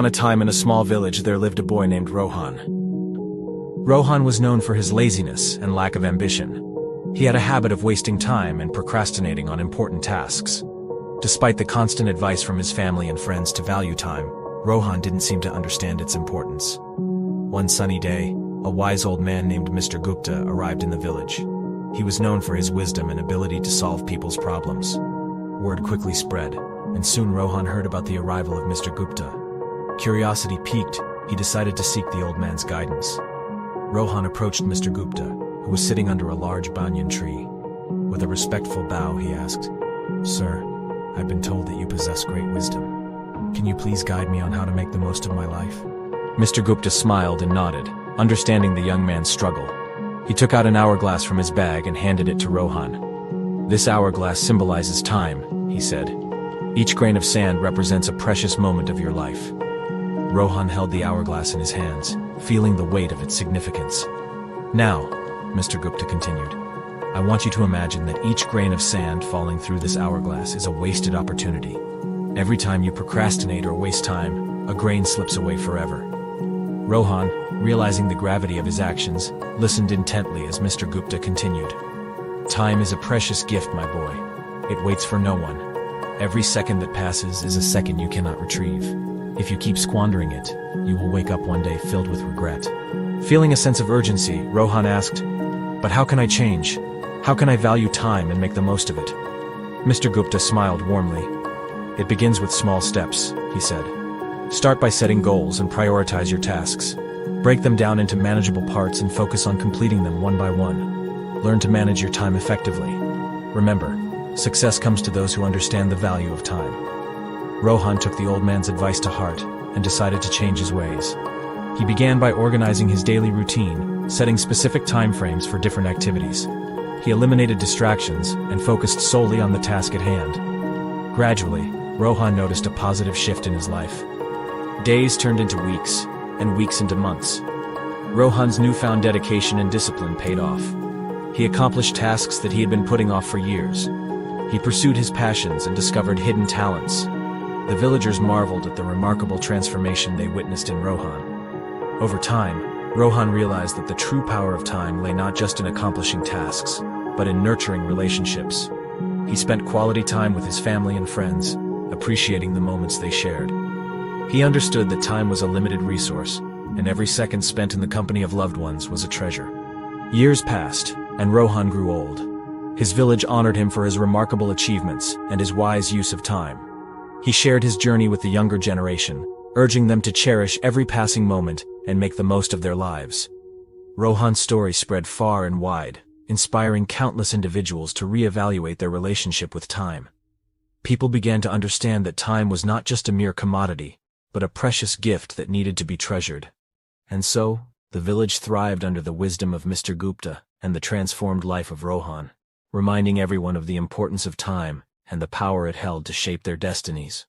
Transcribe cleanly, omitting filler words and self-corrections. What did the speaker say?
On a time in a small village there lived a boy named Rohan. Rohan was known for his laziness and lack of ambition. He had a habit of wasting time and procrastinating on important tasks. Despite the constant advice from his family and friends to value time, Rohan didn't seem to understand its importance. One sunny day, a wise old man named Mr. Gupta arrived in the village. He was known for his wisdom and ability to solve people's problems. Word quickly spread, and soon Rohan heard about the arrival of Mr. Gupta. Curiosity piqued, he decided to seek the old man's guidance. Rohan approached Mr. Gupta, who was sitting under a large banyan tree. With a respectful bow, he asked, "Sir, I've been told that you possess great wisdom. Can you please guide me on how to make the most of my life?" Mr. Gupta smiled and nodded, understanding the young man's struggle. He took out an hourglass from his bag and handed it to Rohan. "This hourglass symbolizes time," he said. "Each grain of sand represents a precious moment of your life." Rohan held the hourglass in his hands, feeling the weight of its significance. "Now," Mr. Gupta continued, "I want you to imagine that each grain of sand falling through this hourglass is a wasted opportunity. Every time you procrastinate or waste time, a grain slips away forever." Rohan, realizing the gravity of his actions, listened intently as Mr. Gupta continued. "Time is a precious gift, my boy. It waits for no one. Every second that passes is a second you cannot retrieve. If you keep squandering it, you will wake up one day filled with regret." Feeling a sense of urgency, Rohan asked, "But how can I change? How can I value time and make the most of it?" Mr. Gupta smiled warmly. "It begins with small steps," he said. "Start by setting goals and prioritize your tasks. Break them down into manageable parts and focus on completing them one by one. Learn to manage your time effectively. Remember, success comes to those who understand the value of time." Rohan took the old man's advice to heart and decided to change his ways. He began by organizing his daily routine, setting specific time frames for different activities. He eliminated distractions and focused solely on the task at hand. Gradually, Rohan noticed a positive shift in his life. Days turned into weeks, and weeks into months. Rohan's newfound dedication and discipline paid off. He accomplished tasks that he had been putting off for years. He pursued his passions and discovered hidden talents. The villagers marveled at the remarkable transformation they witnessed in Rohan. Over time, Rohan realized that the true power of time lay not just in accomplishing tasks, but in nurturing relationships. He spent quality time with his family and friends, appreciating the moments they shared. He understood that time was a limited resource, and every second spent in the company of loved ones was a treasure. Years passed, and Rohan grew old. His village honored him for his remarkable achievements and his wise use of time. He shared his journey with the younger generation, urging them to cherish every passing moment and make the most of their lives. Rohan's story spread far and wide, inspiring countless individuals to reevaluate their relationship with time. People began to understand that time was not just a mere commodity, but a precious gift that needed to be treasured. And so, the village thrived under the wisdom of Mr. Gupta and the transformed life of Rohan, reminding everyone of the importance of time and the power it held to shape their destinies.